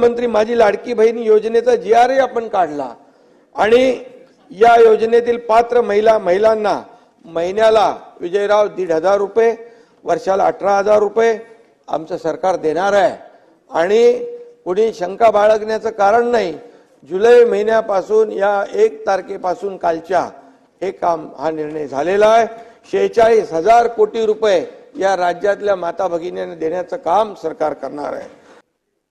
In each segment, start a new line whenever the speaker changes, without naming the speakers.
मुख्यमंत्री माझी लाडकी बहीण योजनेचा GRही आपण काढला आणि या योजनेतील पात्र महिलांना महिन्याला विजयराव 1,500 रुपये, वर्षाला 18,000 रुपये आमचं सरकार देणार आहे। आणि कोणी शंका बाळगण्याचं कारण नाही, जुलै महिन्यापासून या 1 तारखेपासून कालच्या हे काम हा निर्णय झालेला आहे। 46,000 कोटी रुपये या राज्यातल्या माता भगिनींना देण्याचं काम सरकार करणार आहे।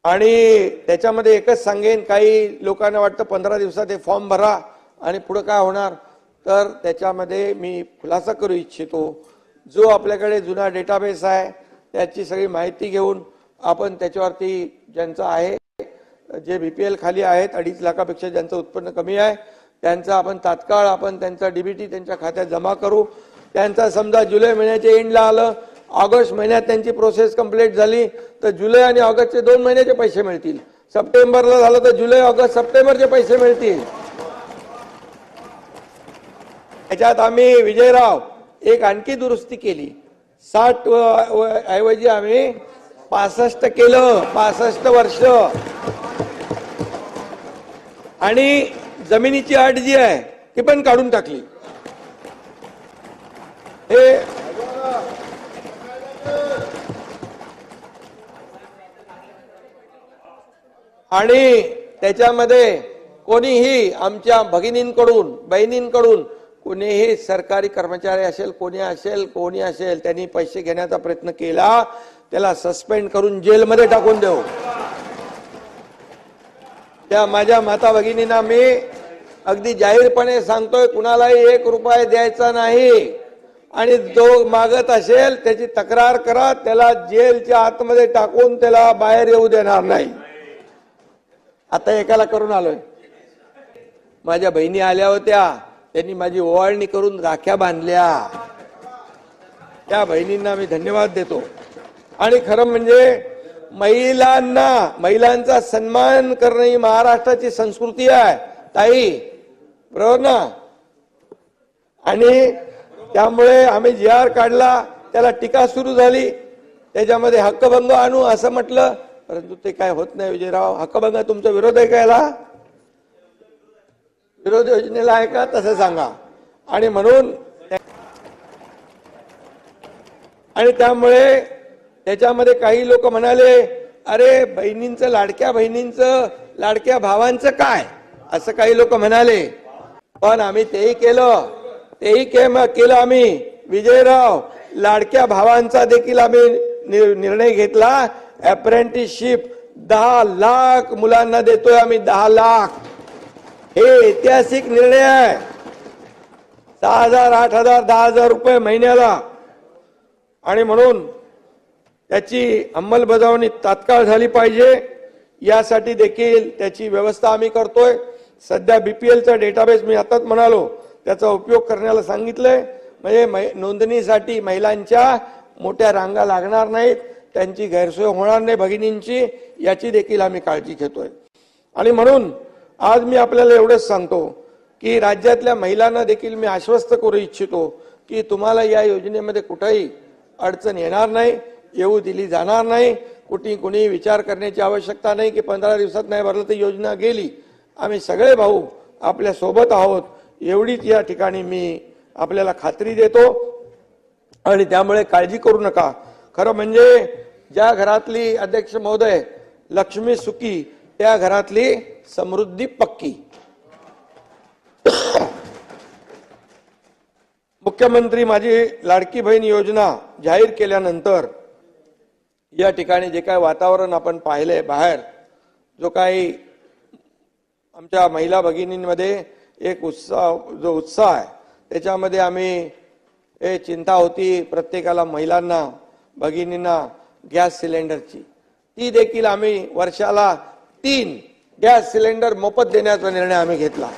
आणि त्याच्यामध्ये एकच सांगेन, काही लोकांना वाटतं 15 दिवसात हे फॉर्म भरा आणि पुढे काय होणार, तर त्याच्यामध्ये मी खुलासा करू इच्छितो। जो आपल्याकडे जुना डेटाबेस आहे त्याची सगळी माहिती घेऊन आपण त्याच्यावरती ज्यांचं आहे, जे BPL खाली आहेत 2.5 लाखापेक्षा ज्यांचं उत्पन्न कमी आहे त्यांचा आपण तात्काळ आपण त्यांचा DBT त्यांच्या खात्यात जमा करू। त्यांचा समजा जुलै महिन्याच्या एंडला आलं, ऑगस्ट महिन्यात त्यांची प्रोसेस कंप्लीट झाली तर जुलै आणि ऑगस्टचे 2 महिन्याचे पैसे मिळतील। सप्टेंबरला झालं तर जुलै ऑगस्ट सप्टेंबरचे पैसे मिळतील। याच्यात आम्ही विजयराव एक आणखी दुरुस्ती केली, 60 ऐवजी आम्ही 65 केलं, 65 वर्ष। आणि जमिनीची अट जी आहे ती पण काढून टाकली। हे आणि त्याच्यामध्ये कोणीही आमच्या भगिनींकडून बहिणींकडून कोणीही सरकारी कर्मचारी असेल कोणी असेल त्यांनी पैसे घेण्याचा प्रयत्न केला त्याला सस्पेंड करून जेलमध्ये टाकून देऊ। त्या माझ्या माता भगिनींना मी अगदी जाहीरपणे सांगतोय, कुणालाही 1 रुपया द्यायचा नाही आणि जो मागत असेल त्याची तक्रार करा, त्याला जेलच्या आतमध्ये टाकून त्याला बाहेर येऊ देणार नाही। आता एकाला करून आलोय, माझ्या बहिणी आल्या होत्या, त्यांनी माझी ओवाळणी करून राख्या बांधल्या, त्या बहिणींना मी धन्यवाद देतो। आणि खरं म्हणजे महिलांचा सन्मान करणे ही महाराष्ट्राची संस्कृती आहे ताई, बरोबर ना। आणि त्यामुळे आम्ही GR काढला, त्याला टीका सुरू झाली, त्याच्यामध्ये हक्कभंग आणू असं म्हटलं, परंतु ते काय होत नाही विजयराव। हक्कभंग तुमचा विरोध आहे का याला? विरोध योजनेला आहे का तसं सांगा। आणि म्हणून आणि त्यामुळे त्याच्यामध्ये काही लोक म्हणाले, अरे बहिणींचं लाडक्या भावांचं काय, असं काही लोक म्हणाले। पण आम्ही तेही केलं आम्ही विजयराव, लाडक्या भावांचा देखील आम्ही निर्णय घेतला। अप्रेंटिसशिप 10 लाख मुलांना देतोय आम्ही, 10 लाख। हे ऐतिहासिक निर्णय आहे। 6,000, 8,000, 10,000 रुपये महिन्याला। आणि म्हणून त्याची अंमलबजावणी तात्काळ झाली पाहिजे, यासाठी देखील त्याची व्यवस्था आम्ही करतोय। सध्या BPLचा डेटाबेस मी आताच म्हणालो त्याचा उपयोग करण्याला सांगितलंय, म्हणजे नोंदणीसाठी महिलांच्या मोठ्या रांगा लागणार नाहीत, त्यांची गैरसोय होणार नाही भगिनींची, याची देखील आम्ही काळजी घेतोय। आणि म्हणून आज मी आपल्याला एवढंच सांगतो की राज्यातल्या महिलांना देखील मी आश्वस्त करू इच्छितो की तुम्हाला या योजनेमध्ये कुठेही अडचण येणार नाही, येऊ दिली जाणार नाही। कुणी विचार करण्याची आवश्यकता नाही की 15 दिवसात नाही भरलं तर योजना गेली। आम्ही सगळे भाऊ आपल्या सोबत आहोत, एवढीच या ठिकाणी मी आपल्याला खात्री देतो। आणि त्यामुळे काळजी करू नका। खरं म्हणजे ज्या घरातली अध्यक्ष महोदय लक्ष्मी सुखी, त्या घरातली समृद्धी पक्की। मुख्यमंत्री माझी लाडकी बहीण योजना जाहीर केल्यानंतर या ठिकाणी जे काही वातावरण आपण पाहिलंय बाहेर, जो काही आमच्या महिला भगिनींमध्ये एक उत्साह आहे, त्याच्यामध्ये आम्ही चिंता होती प्रत्येकाला, महिलांना भगिनींना गॅस सिलेंडरची, ती देखील आम्ही वर्षाला 3 गॅस सिलेंडर मोफत देण्याचा निर्णय आम्ही घेतला।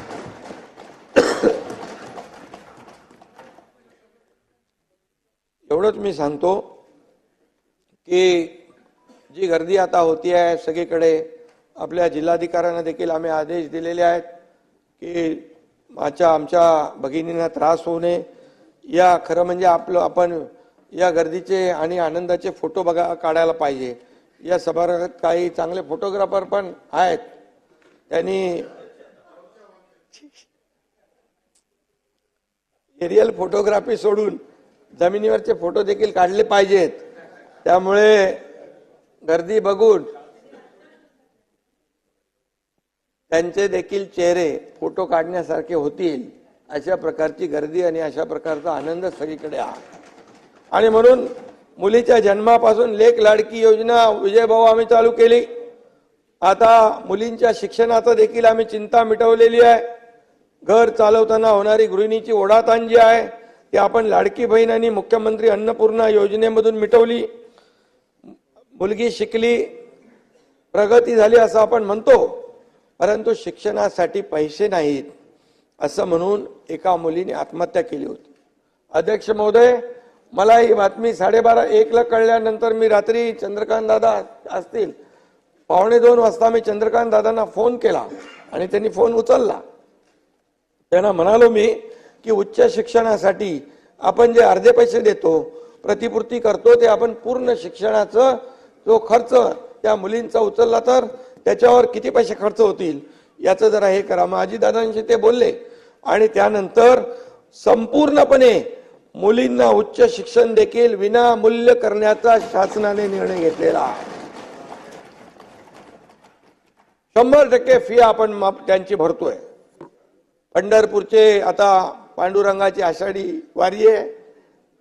एवढंच मी सांगतो की जी गर्दी आता होती आहे सगळीकडे, आपल्या जिल्हाधिकाऱ्यांना देखील आम्ही आदेश दिलेले आहेत की आमच्या भगिनींना त्रास होऊ नये। या खरं म्हणजे आपण या गर्दीचे आणि आनंदाचे फोटो काढायला पाहिजे। या सभागृहात काही चांगले फोटोग्राफर पण आहेत, त्यांनी एरियल फोटोग्राफी सोडून जमिनीवरचे फोटो देखील काढले पाहिजेत. त्यामुळे गर्दी बघून त्यांचे देखील चेहरे फोटो काढण्यासारखे होतील अशा प्रकारची गर्दी आणि अशा प्रकारचा आनंद सगळीकडे आहे. आणि म्हणून मुलीच्या जन्मापासून लेक लाडकी योजना विजयभाऊ आम्ही चालू केली. आता मुलींच्या शिक्षणाचा देखील आम्ही चिंता मिटवलेली आहे. घर चालवताना होणारी गृहिणीची ओढाताण जी आहे ती आपण लाडकी बहीण आणि मुख्यमंत्री अन्नपूर्णा योजनेमधून मिटवली. मुलगी शिकली, प्रगती झाली असं आपण म्हणतो, परंतु शिक्षणासाठी पैसे नाहीत असं म्हणून एका मुलीने आत्महत्या केली होती. अध्यक्ष महोदय, मला ही बातमी 12:30-1 ला कळल्यानंतर मी रात्री चंद्रकांत दादा असतील 1:15 वाजता मी चंद्रकांत दादांना फोन केला आणि त्यांनी फोन उचलला. त्यांना म्हणालो मी की उच्च शिक्षणासाठी आपण जे अर्धे पैसे देतो, प्रतिपूर्ती करतो, ते आपण पूर्ण शिक्षणाचा जो खर्च त्या मुलींचा उचलला तर त्याच्यावर किती पैसे खर्च होतील याचं जरा हे करा. माझी दादांशी ते बोलले आणि त्यानंतर संपूर्णपणे मुलींना उच्च शिक्षण देखील विनामूल्य करण्याचा शासनाने निर्णय घेतलेला आहे. 100% फी आपण त्यांची भरतोय. पंढरपूरचे आता पांडुरंगाची आषाढी वारी आहे.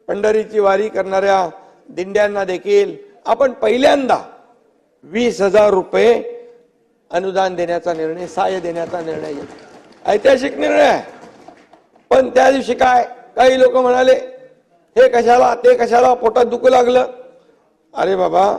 पंढरीची वारी करणाऱ्या दिंड्यांना देखील आपण पहिल्यांदा 20,000 रुपये अनुदान देण्याचा निर्णय, सहाय्य देण्याचा निर्णय घेतला. ऐतिहासिक निर्णय आहे. पण त्या दिवशी काय काही लोक म्हणाले हे कशाला ते कशाला, पोटात दुखू लागलं. अरे बाबा,